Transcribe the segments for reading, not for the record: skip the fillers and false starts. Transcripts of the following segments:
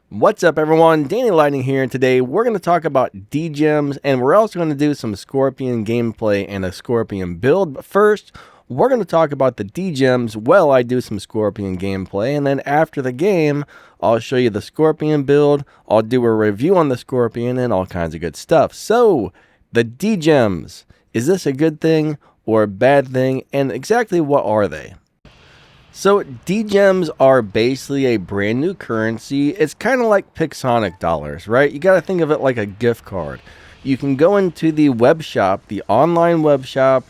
What's up, everyone? Danny Lightning here, and today we're going to talk about D-Gems, and we're also going to do some Scorpion gameplay and a Scorpion build. But first, we're going to talk about the D-Gems while I do some Scorpion gameplay, and then after the game, I'll show you the Scorpion build, I'll do a review on the Scorpion, and all kinds of good stuff. So, the D-Gems, is this a good thing or a bad thing, and exactly what are they? So D-Gems are basically a brand new currency. It's kind of like Pixonic dollars, right? You got to think of it like a gift card. You can go into the web shop, the online web shop,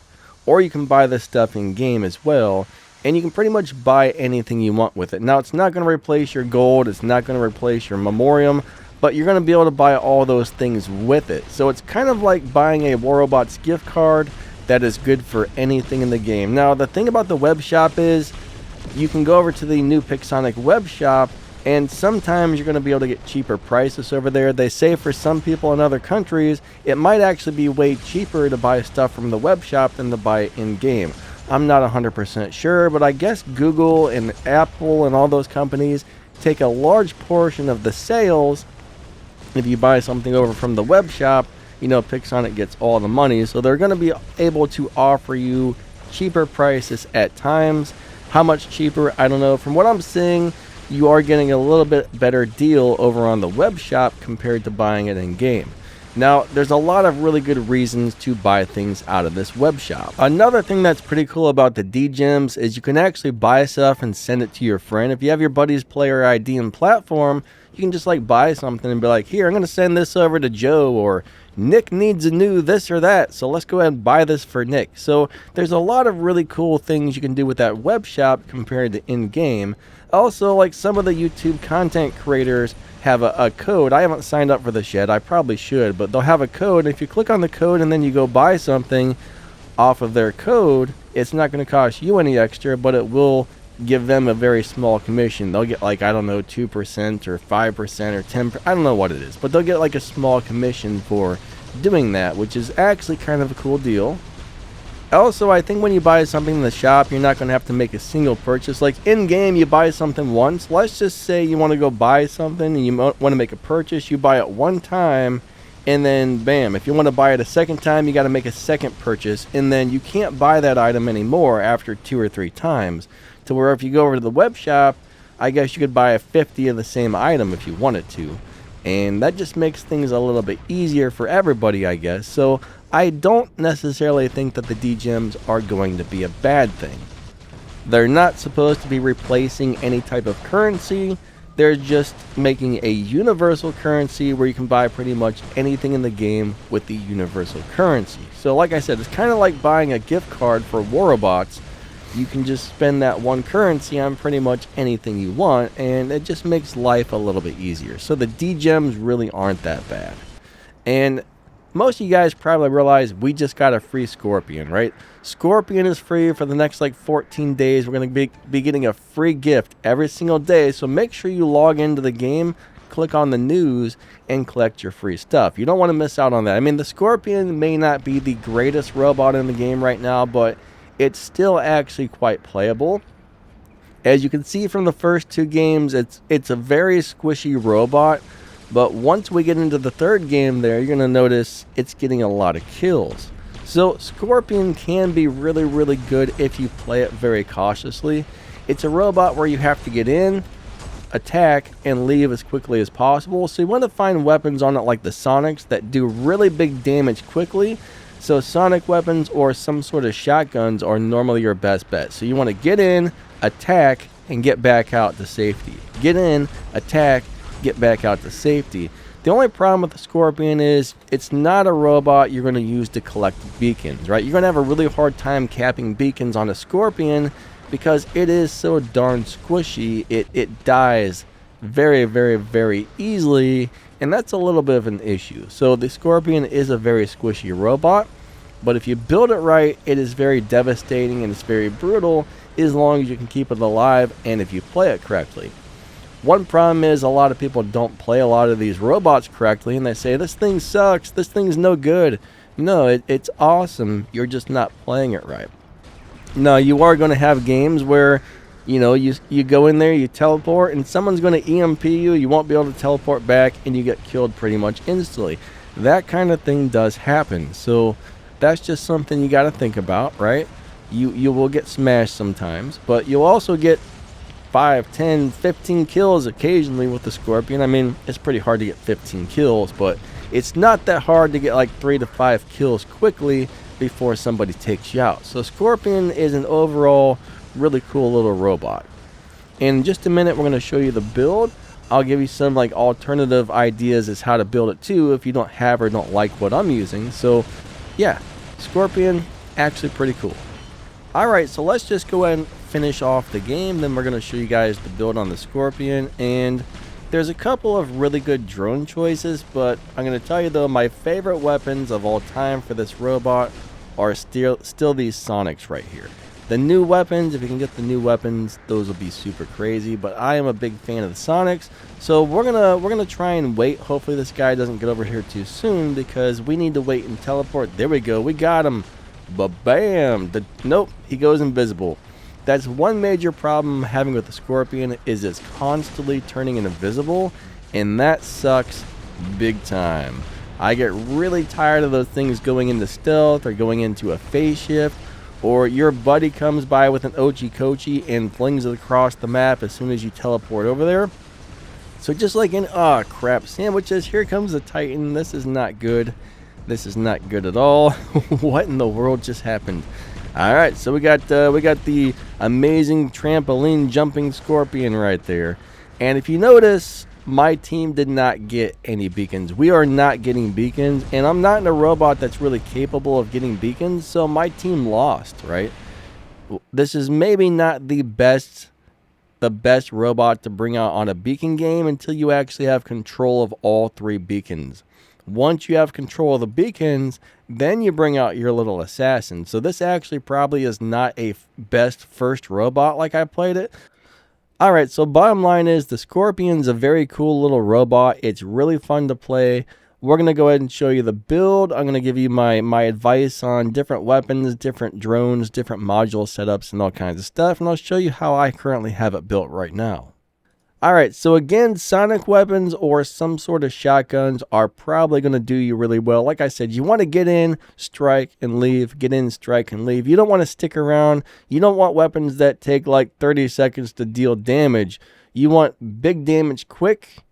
or you can buy this stuff in game as well. And you can pretty much buy anything you want with it. Now, it's not going to replace your gold. It's not going to replace your memoriam. But you're going to be able to buy all those things with it. So it's kind of like buying a War Robots gift card that is good for anything in the game. Now, the thing about the web shop is, you can go over to the new Pixonic web shop, and sometimes you're going to be able to get cheaper prices over there. They say for some people in other countries, it might actually be way cheaper to buy stuff from the web shop than to buy it in-game. I'm not 100% sure, but I guess Google and Apple and all those companies take a large portion of the sales. If you buy something over from the web shop, you know, Pixonic gets all the money, so they're going to be able to offer you cheaper prices at times. How much cheaper? I don't know. From what I'm seeing, you are getting a little bit better deal over on the web shop compared to buying it in game. Now, there's a lot of really good reasons to buy things out of this web shop. Another thing that's pretty cool about the D-Gems is you can actually buy stuff and send it to your friend. If you have your buddy's player ID and platform, you can just like buy something and be like, here, I'm going to send this over to Joe, or Nick needs a new this or that, so let's go ahead and buy this for Nick. So there's a lot of really cool things you can do with that web shop compared to in-game. Also, like some of the YouTube content creators have a code. I haven't signed up for this yet. I probably should, but they'll have a code. If you click on the code and then you go buy something off of their code, it's not going to cost you any extra, but it will give them a very small commission. They'll get like, I don't know, 2% or 5% or 10%. I don't know what it is, but they'll get like a small commission for doing that, which is actually kind of a cool deal. Also, I think when you buy something in the shop, you're not going to have to make a single purchase. Like in game, you buy something once. Let's just say you want to go buy something and you want to make a purchase. You buy it one time, and then bam, if you want to buy it a second time, you got to make a second purchase, and then you can't buy that item anymore after 2 or 3 times. To where if you go over to the web shop, I guess you could buy a 50 of the same item if you wanted to. And that just makes things a little bit easier for everybody, I guess. So I don't necessarily think that the D-Gems are going to be a bad thing. They're not supposed to be replacing any type of currency. They're just making a universal currency where you can buy pretty much anything in the game with the universal currency. So like I said, it's kind of like buying a gift card for War Robots. You can just spend that one currency on pretty much anything you want, and it just makes life a little bit easier. So the D-Gems really aren't that bad. And most of you guys probably realize we just got a free Scorpion, right? Scorpion is free for the next like 14 days. We're going to be getting a free gift every single day. So make sure you log into the game, click on the news, and collect your free stuff. You don't want to miss out on that. I mean, the Scorpion may not be the greatest robot in the game right now, but it's still actually quite playable. As you can see from the first 2 games, it's a very squishy robot. But once we get into the 3rd game there, you're going to notice it's getting a lot of kills. So Scorpion can be really, really good if you play it very cautiously. It's a robot where you have to get in, attack, and leave as quickly as possible. So you want to find weapons on it like the Sonics that do really big damage quickly. So sonic weapons or some sort of shotguns are normally your best bet. So you want to get in, attack, and get back out to safety. Get in, attack, get back out to safety. The only problem with the Scorpion is it's not a robot you're going to use to collect beacons, right? You're going to have a really hard time capping beacons on a Scorpion because it is so darn squishy. It dies very, very, very easily, and that's a little bit of an issue. So the Scorpion is a very squishy robot, but if you build it right, it is very devastating and it's very brutal as long as you can keep it alive and if you play it correctly. One problem is a lot of people don't play a lot of these robots correctly, and they say, this thing sucks, this thing's no good. No, it's awesome, you're just not playing it right. Now, you are going to have games where You go in there, you teleport, and someone's going to EMP you. You won't be able to teleport back, and you get killed pretty much instantly. That kind of thing does happen. So that's just something you got to think about, right? You will get smashed sometimes, but you'll also get 5, 10, 15 kills occasionally with the Scorpion. I mean, it's pretty hard to get 15 kills, but it's not that hard to get like 3 to 5 kills quickly before somebody takes you out. So Scorpion is an overall really cool little robot. In just a minute, we're going to show you the build. I'll give you some like alternative ideas as how to build it too if you don't have or don't like what I'm using. So yeah, Scorpion, actually pretty cool. Alright, so let's just go ahead and finish off the game. Then we're going to show you guys the build on the Scorpion. And there's a couple of really good drone choices, but I'm going to tell you though, my favorite weapons of all time for this robot are still these Sonics right here. The new weapons, if you can get the new weapons, those will be super crazy, but I am a big fan of the Sonics. So we're gonna try and wait. Hopefully this guy doesn't get over here too soon, because we need to wait and teleport. There we go, we got him. Ba-bam! Nope, he goes invisible. That's one major problem I'm having with the Scorpion, is it's constantly turning invisible, and that sucks big time. I get really tired of those things going into stealth or going into a phase shift, or your buddy comes by with an Ochi Kochi and flings it across the map as soon as you teleport over there. So just like in, crap, sandwiches, here comes the Titan. This is not good. This is not good at all. What in the world just happened? Alright, so we got the amazing trampoline jumping Scorpion right there. And if you notice, my team did not get any beacons. We are not getting beacons, and I'm not in a robot that's really capable of getting beacons, so my team lost, right? This is maybe not the best robot to bring out on a beacon game until you actually have control of all 3 beacons. Once you have control of the beacons, then you bring out your little assassin. So this actually probably is not a best first robot like I played it. Alright, so bottom line is the Scorpion's a very cool little robot. It's really fun to play. We're going to go ahead and show you the build. I'm going to give you my advice on different weapons, different drones, different module setups, and all kinds of stuff. And I'll show you how I currently have it built right now. Alright, so again, sonic weapons or some sort of shotguns are probably going to do you really well. Like I said, you want to get in, strike, and leave. Get in, strike, and leave. You don't want to stick around. You don't want weapons that take like 30 seconds to deal damage. You want big damage quick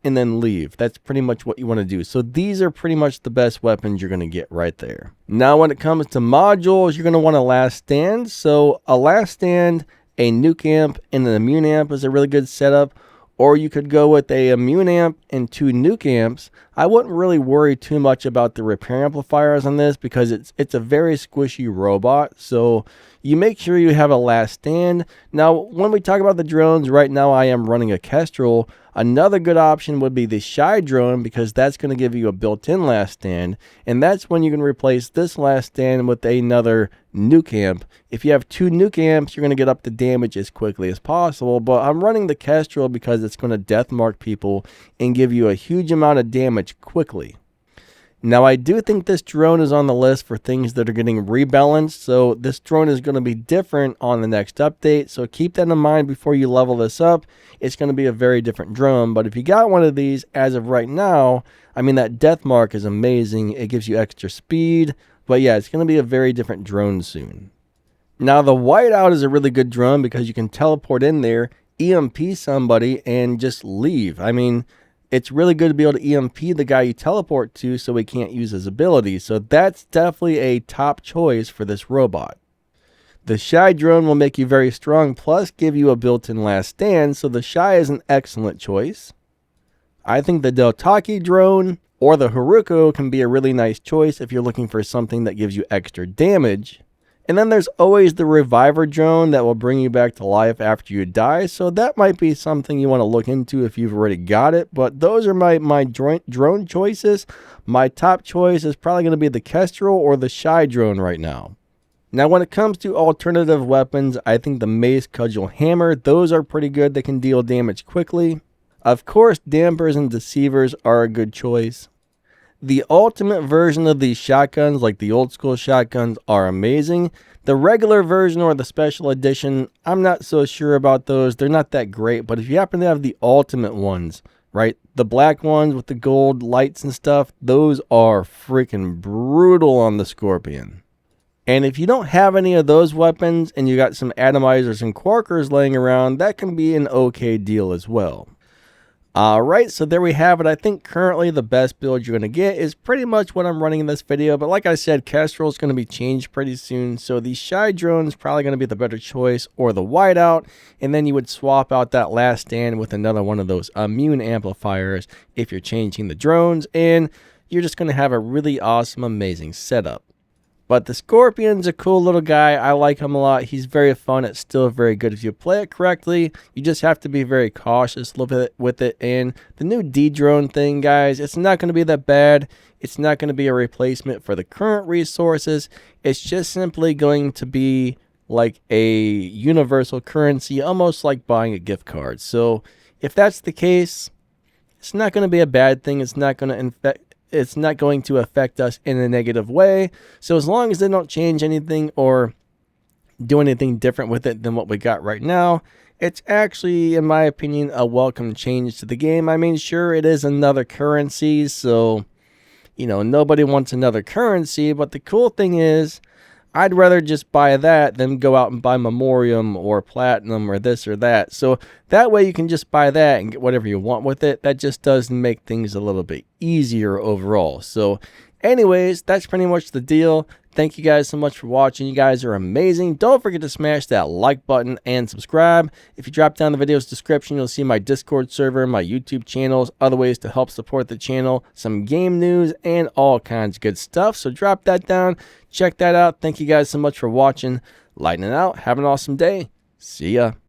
and then leave. That's pretty much what you want to do. So these are pretty much the best weapons you're going to get right there. Now when it comes to modules, you're going to want a last stand. So a last stand, a nuke amp, and an immune amp is a really good setup. Or you could go with a immune amp and 2 nuke amps. I wouldn't really worry too much about the repair amplifiers on this because it's a very squishy robot. So you make sure you have a last stand. Now, when we talk about the drones, right now I am running a Kestrel. Another good option would be the Shy drone because that's going to give you a built-in last stand. And that's when you can replace this last stand with another nuke amp. If you have 2 nuke amps, you're going to get up the damage as quickly as possible. But I'm running the Kestrel because it's going to death mark people and give you a huge amount of damage quickly. Now, I do think this drone is on the list for things that are getting rebalanced, so this drone is going to be different on the next update, so keep that in mind before you level this up. It's going to be a very different drone, but if you got one of these as of right now, I mean, that death mark is amazing. It gives you extra speed, but yeah, it's going to be a very different drone soon. Now, the whiteout is a really good drone because you can teleport in there, EMP somebody, and just leave. I mean, it's really good to be able to EMP the guy you teleport to so he can't use his ability. So that's definitely a top choice for this robot. The Shy drone will make you very strong, plus give you a built-in last stand, so the Shy is an excellent choice. I think the Deltaki drone or the Haruko can be a really nice choice if you're looking for something that gives you extra damage. And then there's always the Reviver drone that will bring you back to life after you die. So that might be something you want to look into if you've already got it. But those are my drone choices. My top choice is probably going to be the Kestrel or the Shy drone right now. Now when it comes to alternative weapons, I think the Mace, Cudgel, Hammer, those are pretty good. They can deal damage quickly. Of course, Dampers and Deceivers are a good choice. The ultimate version of these shotguns, like the old school shotguns, are amazing. The regular version or the special edition, I'm not so sure about those. They're not that great, but if you happen to have the ultimate ones, right, the black ones with the gold lights and stuff, those are freaking brutal on the Scorpion. And if you don't have any of those weapons and you got some atomizers and quarkers laying around, that can be an okay deal as well. Alright, so there we have it. I think currently the best build you're going to get is pretty much what I'm running in this video. But like I said, Kestrel is going to be changed pretty soon. So the Shy Drone is probably going to be the better choice, or the Whiteout. And then you would swap out that Last Stand with another one of those immune amplifiers if you're changing the drones. And you're just going to have a really awesome, amazing setup. But the Scorpion's a cool little guy. I like him a lot. He's very fun. It's still very good if you play it correctly. You just have to be very cautious with it. And the new D-Drone thing, guys, it's not going to be that bad. It's not going to be a replacement for the current resources. It's just simply going to be like a universal currency, almost like buying a gift card. So if that's the case, it's not going to be a bad thing. It's not going to affect us in a negative way. So as long as they don't change anything or do anything different with it than what we got right now, it's actually, in my opinion, a welcome change to the game. I mean, sure, it is another currency, so, you know, nobody wants another currency, but the cool thing is, I'd rather just buy that than go out and buy Memoriam or Platinum or this or that. So that way you can just buy that and get whatever you want with it. That just does make things a little bit easier overall. So anyways, that's pretty much the deal. Thank you guys so much for watching. You guys are amazing. Don't forget to smash that like button and subscribe. If you drop down the video's description, you'll see my Discord server, my YouTube channels, other ways to help support the channel, some game news, and all kinds of good stuff. So drop that down. Check that out. Thank you guys so much for watching. Lightning out. Have an awesome day. See ya.